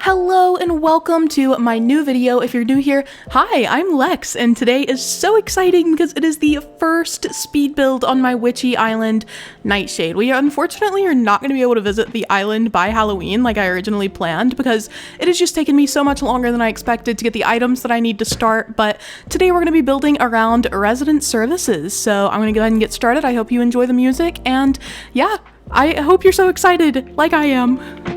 Hello and welcome to my new video. If you're new here, hi, I'm Lex, and today is so exciting because it is the first speed build on my witchy island, Nightshade. We unfortunately are not going to be able to visit the island by Halloween like I originally planned because it has just taken me so much longer than I expected to get the items that I need to start, but today we're going to be building around resident services, so I'm going to go ahead and get started. I hope you enjoy the music, and yeah, I hope you're so excited like I am.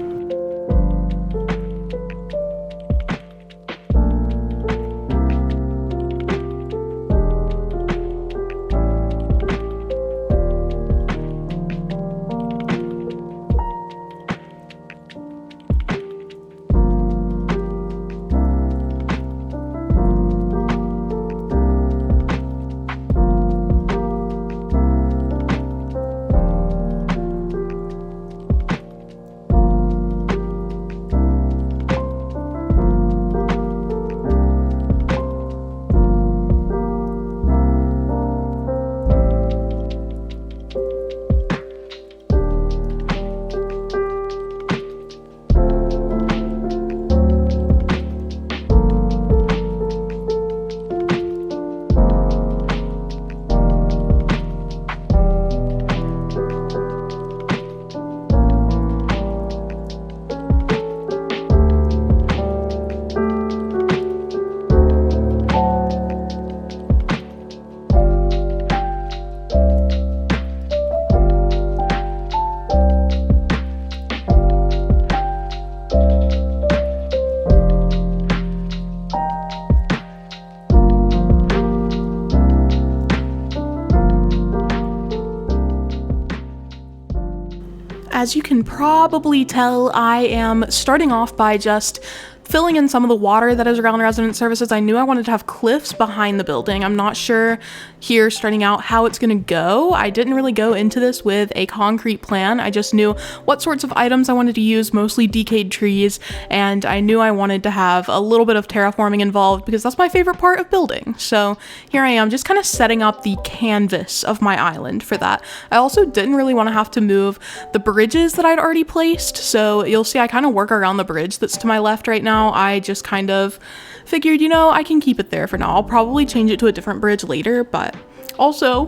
As you can probably tell, I am starting off by just filling in some of the water that is around resident services. I knew I wanted to have cliffs behind the building. I'm not sure here starting out how it's gonna go. I didn't really go into this with a concrete plan. I just knew what sorts of items I wanted to use, mostly decayed trees, and I knew I wanted to have a little bit of terraforming involved because that's my favorite part of building. So here I am just kind of setting up the canvas of my island for that. I also didn't really want to have to move the bridges that I'd already placed, so you'll see I kind of work around the bridge that's to my left right now. I just kind of figured, you know, I can keep it there for now. I'll probably change it to a different bridge later, but also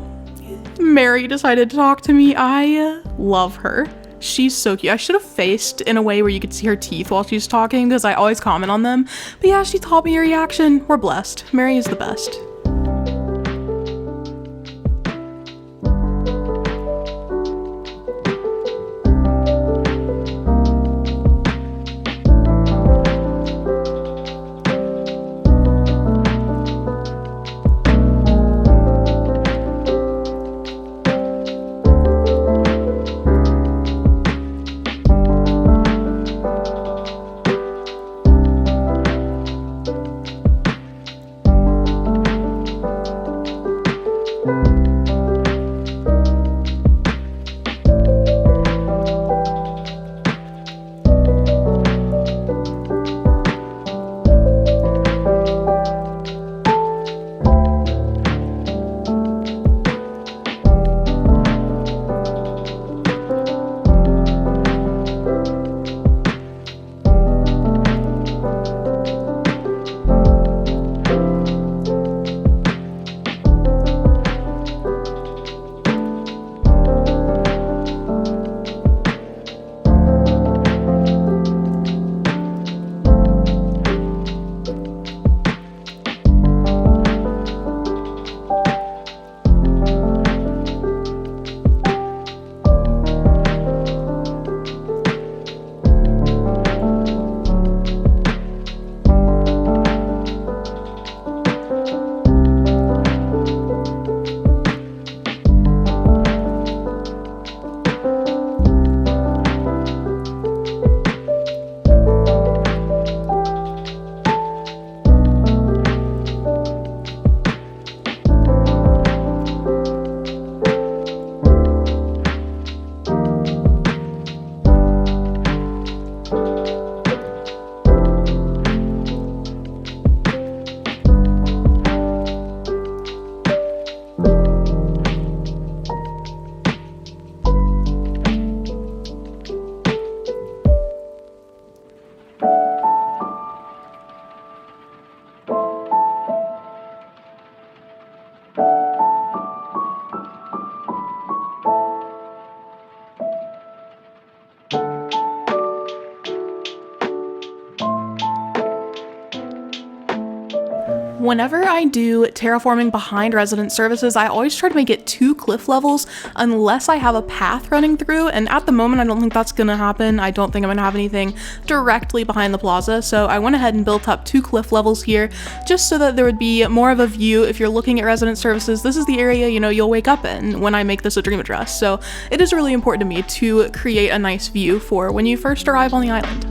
Mary decided to talk to me. I love her. She's so cute. I should have faced in a way where you could see her teeth while she's talking because I always comment on them. But yeah, she taught me a reaction. We're blessed. Mary is the best. Whenever I do terraforming behind resident services, I always try to make it 2 cliff levels unless I have a path running through, and at the moment I don't think that's gonna happen. I don't think I'm gonna have anything directly behind the plaza, so I went ahead and built up 2 cliff levels here just so that there would be more of a view. If you're looking at resident services, this is the area, you know, you'll wake up in when I make this a dream address, so it is really important to me to create a nice view for when you first arrive on the island.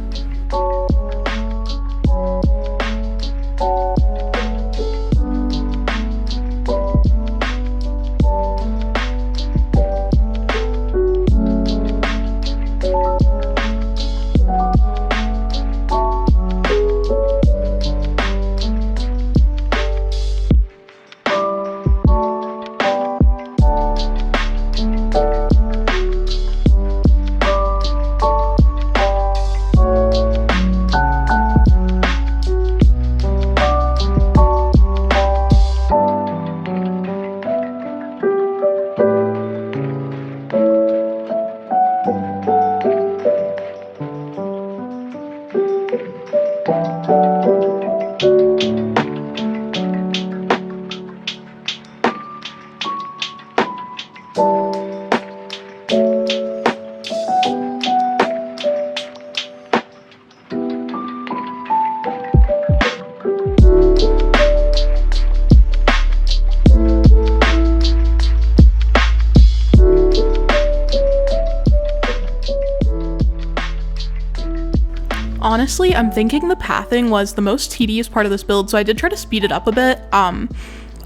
Honestly, I'm thinking the pathing was the most tedious part of this build, so I did try to speed it up a bit.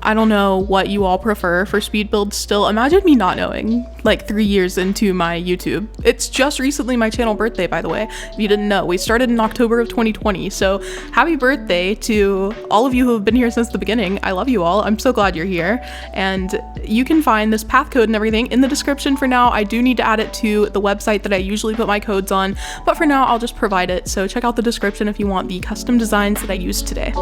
I don't know what you all prefer for speed builds still. Imagine me not knowing, like 3 years into my YouTube. It's just recently my channel birthday, by the way. If you didn't know, we started in October of 2020, so happy birthday to all of you who have been here since the beginning. I love you all. I'm so glad you're here. And you can find this path code and everything in the description for now. I do need to add it to the website that I usually put my codes on, but for now I'll just provide it. So check out the description if you want the custom designs that I used today.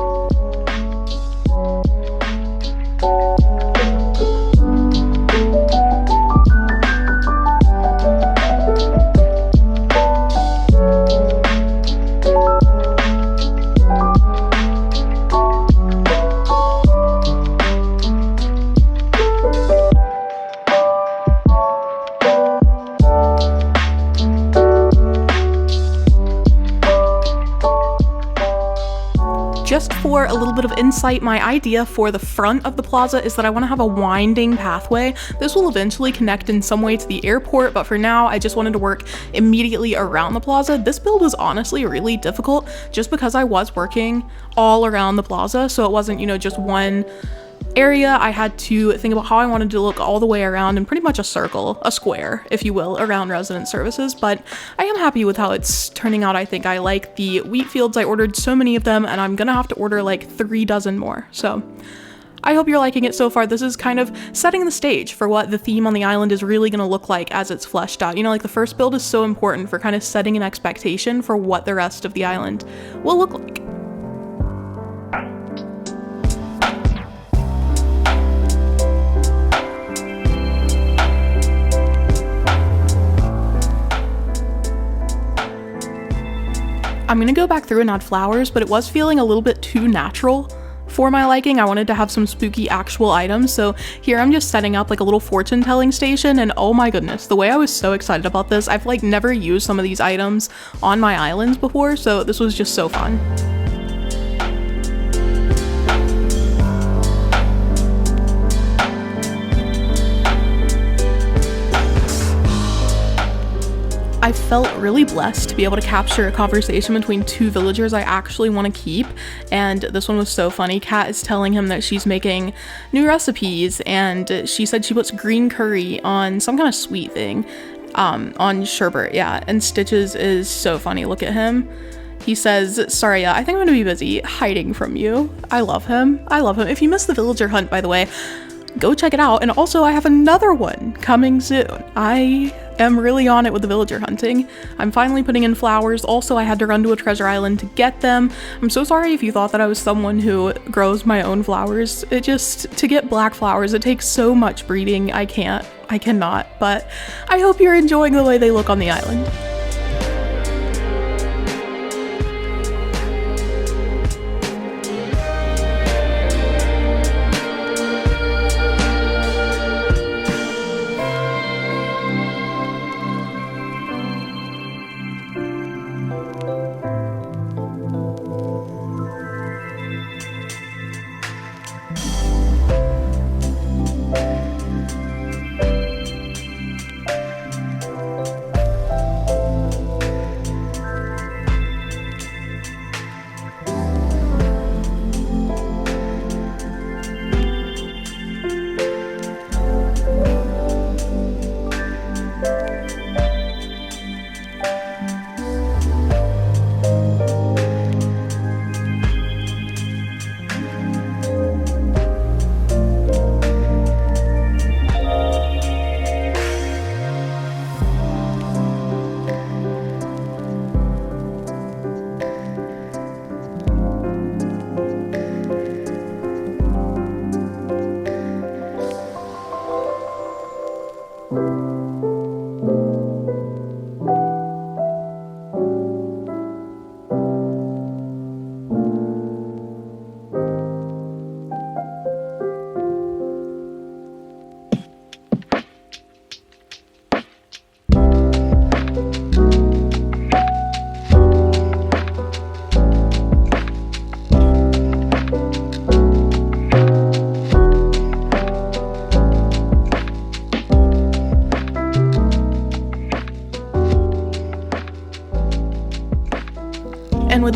Just for a little bit of insight, my idea for the front of the plaza is that I want to have a winding pathway. This will eventually connect in some way to the airport, but for now I just wanted to work immediately around the plaza. This build was honestly really difficult just because I was working all around the plaza, so it wasn't, you know, just one area. I had to think about how I wanted to look all the way around in pretty much a circle, a square, if you will, around resident services, but I am happy with how it's turning out. I think I like the wheat fields. I ordered so many of them and I'm gonna have to order like 3 dozen more. So I hope you're liking it so far. This is kind of setting the stage for what the theme on the island is really gonna look like as it's fleshed out. You know, like the first build is so important for kind of setting an expectation for what the rest of the island will look like. I'm gonna go back through and add flowers, but it was feeling a little bit too natural for my liking. I wanted to have some spooky actual items, so here I'm just setting up like a little fortune telling station, and oh my goodness, the way I was so excited about this. I've like never used some of these items on my islands before, so this was just so fun. I felt really blessed to be able to capture a conversation between 2 villagers I actually want to keep, and this one was so funny. Kat is telling him that she's making new recipes, and she said she puts green curry on some kind of sweet thing, on sherbet, yeah, and Stitches is so funny. Look at him. He says, sorry, I think I'm gonna be busy hiding from you. I love him. I love him. If you missed the villager hunt, by the way, go check it out. And also I have another one coming soon. I am really on it with the villager hunting. I'm finally putting in flowers. Also, I had to run to a treasure island to get them. I'm so sorry if you thought that I was someone who grows my own flowers. To get black flowers, it takes so much breeding. I cannot, but I hope you're enjoying the way they look on the island.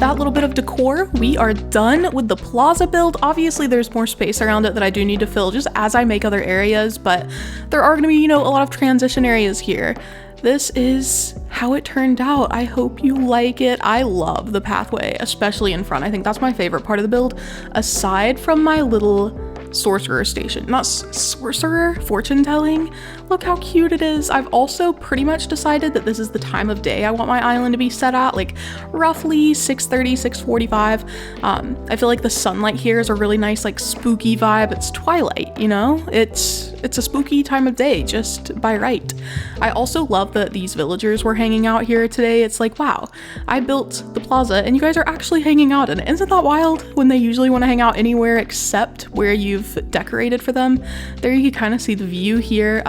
that little bit of decor, we are done with the plaza build. Obviously, there's more space around it that I do need to fill just as I make other areas, but there are gonna be, you know, a lot of transition areas here. This is how it turned out. I hope you like it. I love the pathway, especially in front. I think that's my favorite part of the build, aside from my little sorcerer station. Not sorcerer, fortune telling. Look how cute it is. I've also pretty much decided that this is the time of day I want my island to be set at, like roughly 6:30, 6:45. I feel like the sunlight here is a really nice, like, spooky vibe. It's twilight, you know? It's a spooky time of day, just by right. I also love that these villagers were hanging out here today. It's like, wow, I built the plaza and you guys are actually hanging out in it. Isn't that wild? When they usually want to hang out anywhere except where you've decorated for them. There you can kind of see the view here.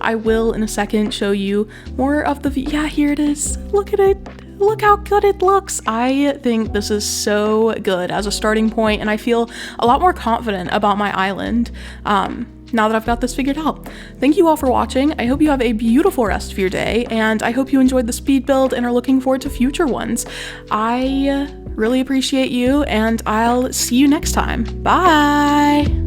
I will in a second show you more of the view. Yeah, here it is. Look at it. Look how good it looks. I think this is so good as a starting point, and I feel a lot more confident about my island now that I've got this figured out. Thank you all for watching. I hope you have a beautiful rest of your day, and I hope you enjoyed the speed build and are looking forward to future ones. I really appreciate you, and I'll see you next time. Bye!